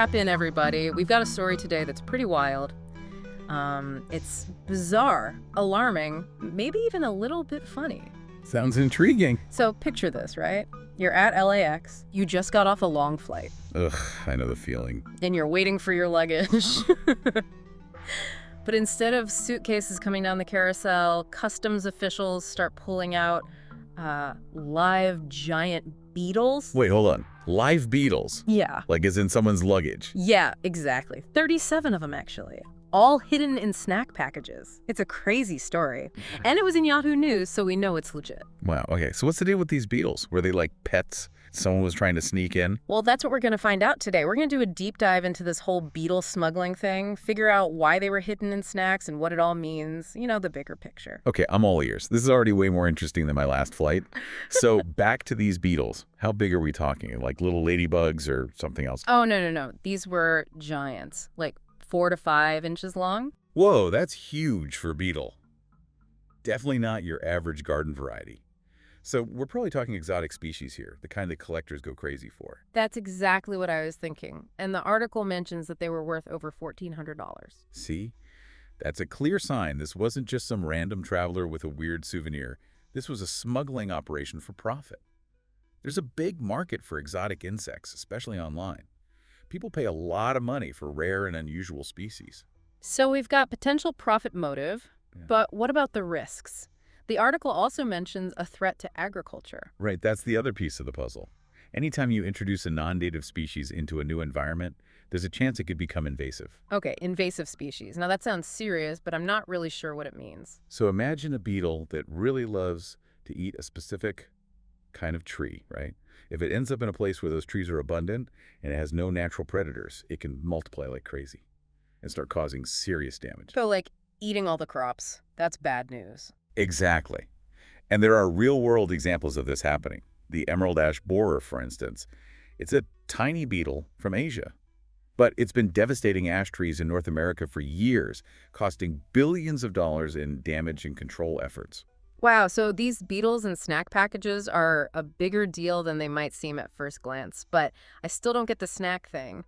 Strap in, everybody. We've got a story today that's pretty wild. It's bizarre, alarming, maybe even a little bit funny. Sounds intriguing. So picture this, right? You're at LAX, you just got off a long flight. Ugh, I know the feeling. And you're waiting for your luggage. But instead of suitcases coming down the carousel, customs officials start pulling out live giant beetles. Wait, hold on. Live beetles? Yeah. Like as in someone's luggage? Yeah, exactly. 37 of them, actually. All hidden in snack packages. It's a crazy story. And it was in Yahoo News, so we know it's legit. Wow, okay. So what's the deal with these beetles? Were they like pets? Someone was trying to sneak in? Well, that's what we're going to find out today. We're going to do a deep dive into this whole beetle smuggling thing, figure out why they were hidden in snacks and what it all means. You know, the bigger picture. Okay, I'm all ears. This is already way more interesting than my last flight. So back to these beetles. How big are we talking? Like little ladybugs or something else? Oh, no. These were giants, like 4 to 5 inches long. Whoa, that's huge for a beetle. Definitely not your average garden variety. So we're probably talking exotic species here, the kind that collectors go crazy for. That's exactly what I was thinking. And the article mentions that they were worth over $1,400. See? That's a clear sign this wasn't just some random traveler with a weird souvenir. This was a smuggling operation for profit. There's a big market for exotic insects, especially online. People pay a lot of money for rare and unusual species. So we've got potential profit motive, but what about the risks? The article also mentions a threat to agriculture. Right, that's the other piece of the puzzle. Anytime you introduce a non-native species into a new environment, there's a chance it could become invasive. Okay, invasive species. Now that sounds serious, but I'm not really sure what it means. So imagine a beetle that really loves to eat a specific kind of tree, right? If it ends up in a place where those trees are abundant and it has no natural predators, it can multiply like crazy and start causing serious damage. So like eating all the crops, that's bad news. Exactly. And there are real-world examples of this happening. The emerald ash borer, for instance. It's a tiny beetle from Asia. But it's been devastating ash trees in North America for years, costing billions of dollars in damage and control efforts. Wow, so these beetles and snack packages are a bigger deal than they might seem at first glance. But I still don't get the snack thing.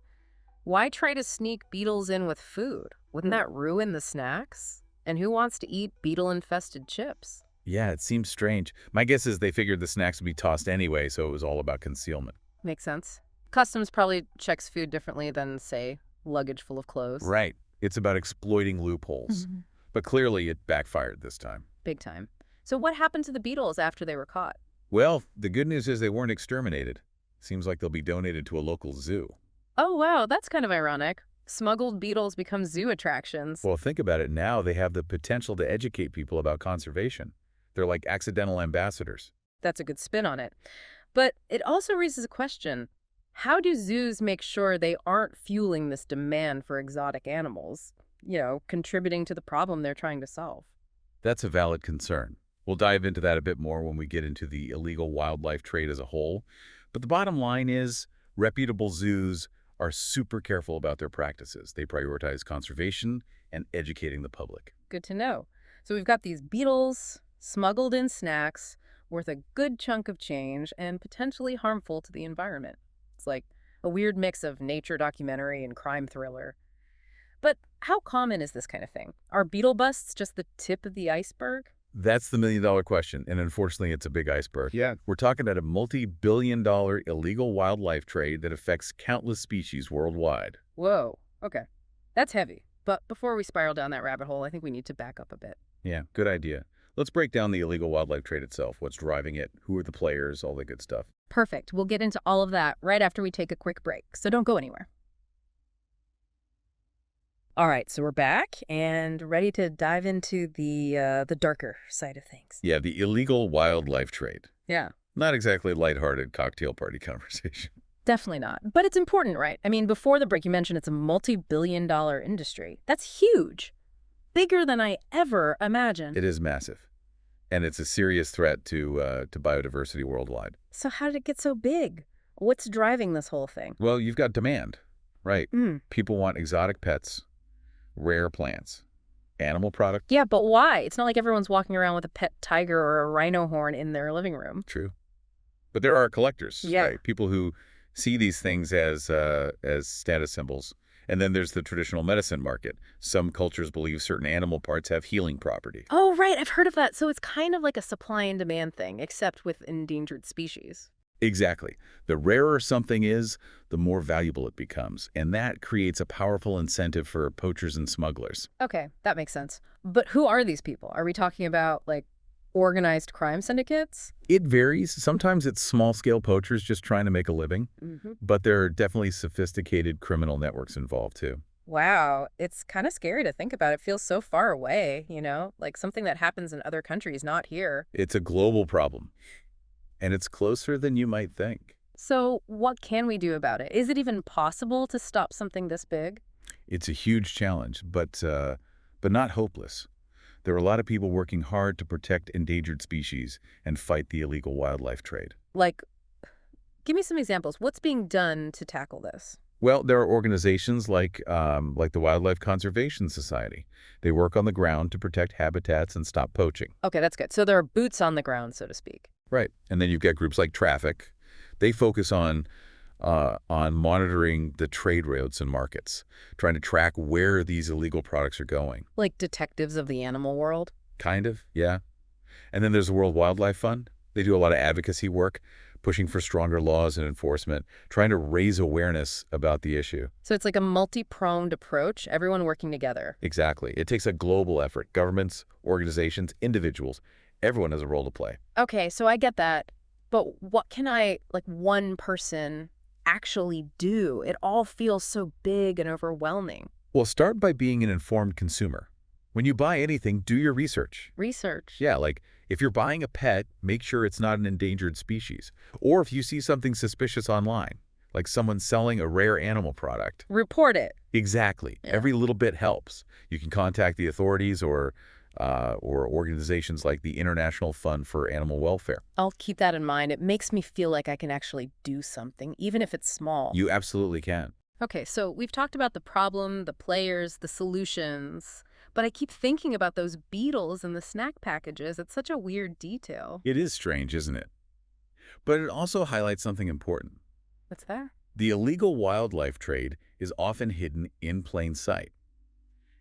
Why try to sneak beetles in with food? Wouldn't that ruin the snacks? And who wants to eat beetle-infested chips? Yeah, it seems strange. My guess is they figured the snacks would be tossed anyway, so it was all about concealment. Makes sense. Customs probably checks food differently than, say, luggage full of clothes. Right. It's about exploiting loopholes. But clearly it backfired this time. Big time. So what happened to the beetles after they were caught? Well, the good news is they weren't exterminated. Seems like they'll be donated to a local zoo. Oh, wow, that's kind of ironic. Smuggled beetles become zoo attractions. Well, think about it now. They have the potential to educate people about conservation. They're like accidental ambassadors. That's a good spin on it. But it also raises a question. How do zoos make sure they aren't fueling this demand for exotic animals, contributing to the problem they're trying to solve? That's a valid concern. We'll dive into that a bit more when we get into the illegal wildlife trade as a whole. But the bottom line is reputable zoos are super careful about their practices. They prioritize conservation and educating the public. Good to know. So we've got these beetles smuggled in snacks worth a good chunk of change and potentially harmful to the environment. It's like a weird mix of nature documentary and crime thriller. But how common is this kind of thing? Are beetle busts just the tip of the iceberg? That's the million-dollar question, and unfortunately, it's a big iceberg. Yeah. We're talking about a multi-billion-dollar illegal wildlife trade that affects countless species worldwide. Whoa, okay. That's heavy. But before we spiral down that rabbit hole, I think we need to back up a bit. Yeah, good idea. Let's break down the illegal wildlife trade itself. What's driving it? Who are the players? All the good stuff. Perfect. We'll get into all of that right after we take a quick break, so don't go anywhere. All right, so we're back and ready to dive into the darker side of things. Yeah, the illegal wildlife trade. Yeah. Not exactly lighthearted cocktail party conversation. Definitely not. But it's important, right? I mean, before the break, you mentioned it's a multi-billion-dollar industry. That's huge. Bigger than I ever imagined. It is massive. And it's a serious threat to biodiversity worldwide. So how did it get so big? What's driving this whole thing? Well, you've got demand, right? People want exotic pets, rare plants, animal products. Yeah, but why? It's not like everyone's walking around with a pet tiger or a rhino horn in their living room. True. But there are collectors, Yeah. right? People who see these things as status symbols. And then there's the traditional medicine market. Some cultures believe certain animal parts have healing property. Oh, right. I've heard of that. So it's kind of like a supply and demand thing, except with endangered species. Exactly. The rarer something is, the more valuable it becomes. And that creates a powerful incentive for poachers and smugglers. Okay, that makes sense. But who are these people? Are we talking about like organized crime syndicates? It varies. Sometimes it's small-scale poachers just trying to make a living, Hmm. but there are definitely sophisticated criminal networks involved too. Wow, it's kind of scary to think about. It feels so far away, like something that happens in other countries, not here. It's a global problem, and it's closer than you might think. So, what can we do about it? Is it even possible to stop something this big? It's a huge challenge, but not hopeless. There are a lot of people working hard to protect endangered species and fight the illegal wildlife trade. Like, give me some examples. What's being done to tackle this? Well, there are organizations like the Wildlife Conservation Society. They work on the ground to protect habitats and stop poaching. Okay, that's good. So there are boots on the ground, so to speak. Right. And then you've got groups like Traffic. They focus on monitoring the trade routes and markets, trying to track where these illegal products are going. Like detectives of the animal world. Kind of, yeah. And then there's the World Wildlife Fund. They do a lot of advocacy work, pushing for stronger laws and enforcement, trying to raise awareness about the issue. So it's like a multi-pronged approach, everyone working together. Exactly. It takes a global effort. Governments, organizations, individuals, everyone has a role to play. Okay, so I get that. But what can like one person actually do? It all feels so big and overwhelming. Well, start by being an informed consumer. When you buy anything, do your research. Research. Yeah, like if you're buying a pet, make sure it's not an endangered species. Or if you see something suspicious online, like someone selling a rare animal product. Report it. Exactly. Yeah. Every little bit helps. You can contact the authorities or organizations like the International Fund for Animal Welfare. I'll keep that in mind. It makes me feel like I can actually do something, even if it's small. You absolutely can. Okay, so we've talked about the problem, the players, the solutions, but I keep thinking about those beetles and the snack packages. It's such a weird detail. It is strange, isn't it? But it also highlights something important. What's that? The illegal wildlife trade is often hidden in plain sight.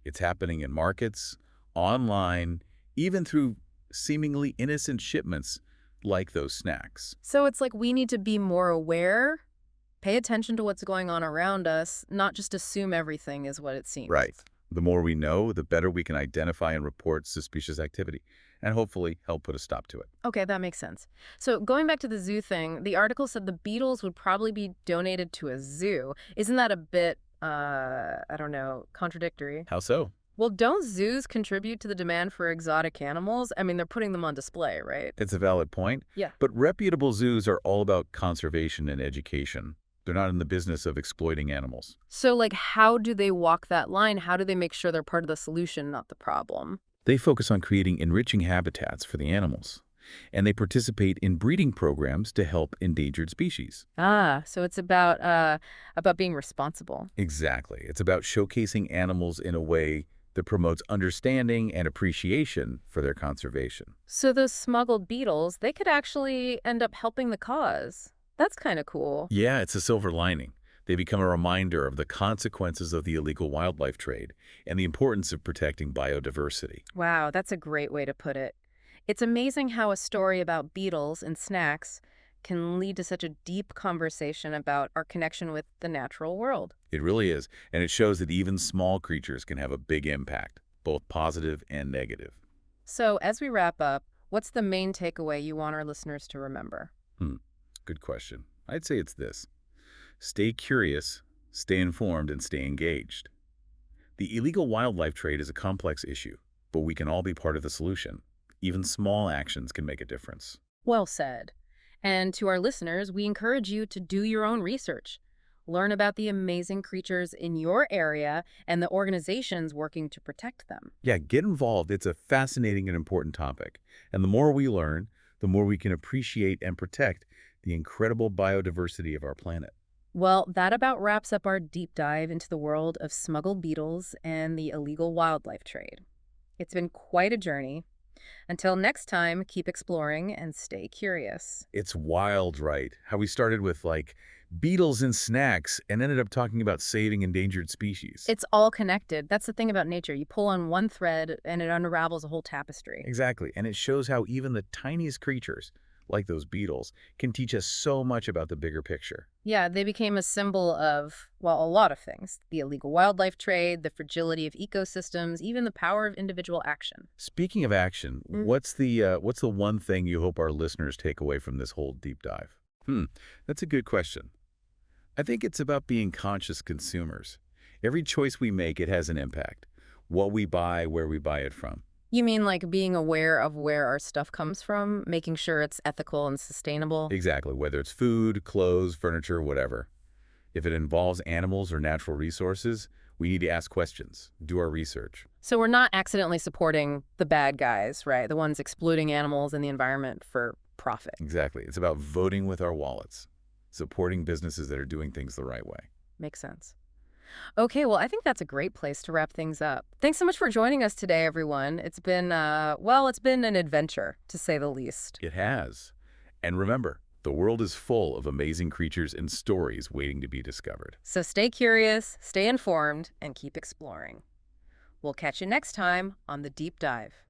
It's happening in markets, online, even through seemingly innocent shipments like those snacks. So it's like we need to be more aware, pay attention to what's going on around us, not just assume everything is what it seems. Right. The more we know, the better we can identify and report suspicious activity, and hopefully help put a stop to it. Okay, that makes sense. So going back to the zoo thing, the article said the beetles would probably be donated to a zoo. Isn't that a bit, I don't know, contradictory? How so? Well, don't zoos contribute to the demand for exotic animals? I mean, they're putting them on display, right? It's a valid point. Yeah. But reputable zoos are all about conservation and education. They're not in the business of exploiting animals. So, like, how do they walk that line? How do they make sure they're part of the solution, not the problem? They focus on creating enriching habitats for the animals, and they participate in breeding programs to help endangered species. Ah, so it's about being responsible. Exactly. It's about showcasing animals in a way that promotes understanding and appreciation for their conservation. So those smuggled beetles, they could actually end up helping the cause. That's kind of cool. Yeah, it's a silver lining. They become a reminder of the consequences of the illegal wildlife trade and the importance of protecting biodiversity. Wow, that's a great way to put it. It's amazing how a story about beetles and snacks can lead to such a deep conversation about our connection with the natural world. It really is, and it shows that even small creatures can have a big impact, both positive and negative. So, as we wrap up, what's the main takeaway you want our listeners to remember? Good question. I'd say it's this. Stay curious, stay informed, and stay engaged. The illegal wildlife trade is a complex issue, but we can all be part of the solution. Even small actions can make a difference. Well said. And to our listeners, we encourage you to do your own research. Learn about the amazing creatures in your area and the organizations working to protect them. Yeah, get involved. It's a fascinating and important topic. And the more we learn, the more we can appreciate and protect the incredible biodiversity of our planet. Well, that about wraps up our deep dive into the world of smuggled beetles and the illegal wildlife trade. It's been quite a journey. Until next time, keep exploring and stay curious. It's wild, right? How we started with beetles and snacks, and ended up talking about saving endangered species. It's all connected. That's the thing about nature. You pull on one thread and it unravels a whole tapestry. Exactly, and it shows how even the tiniest creatures, like those beetles, can teach us so much about the bigger picture. Yeah, they became a symbol of, well, a lot of things. The illegal wildlife trade, the fragility of ecosystems, even the power of individual action. Speaking of action, Mm. what's the one thing you hope our listeners take away from this whole deep dive? That's a good question. I think it's about being conscious consumers. Every choice we make, it has an impact. What we buy, where we buy it from. You mean like being aware of where our stuff comes from, making sure it's ethical and sustainable? Exactly, whether it's food, clothes, furniture, whatever. If it involves animals or natural resources, we need to ask questions, do our research. So we're not accidentally supporting the bad guys, right? The ones exploiting animals and the environment for profit. Exactly. It's about voting with our wallets, supporting businesses that are doing things the right way. Makes sense. Okay, well, I think that's a great place to wrap things up. Thanks so much for joining us today, everyone. It's been, well, it's been an adventure, to say the least. It has. And remember, the world is full of amazing creatures and stories waiting to be discovered. So stay curious, stay informed, and keep exploring. We'll catch you next time on The Deep Dive.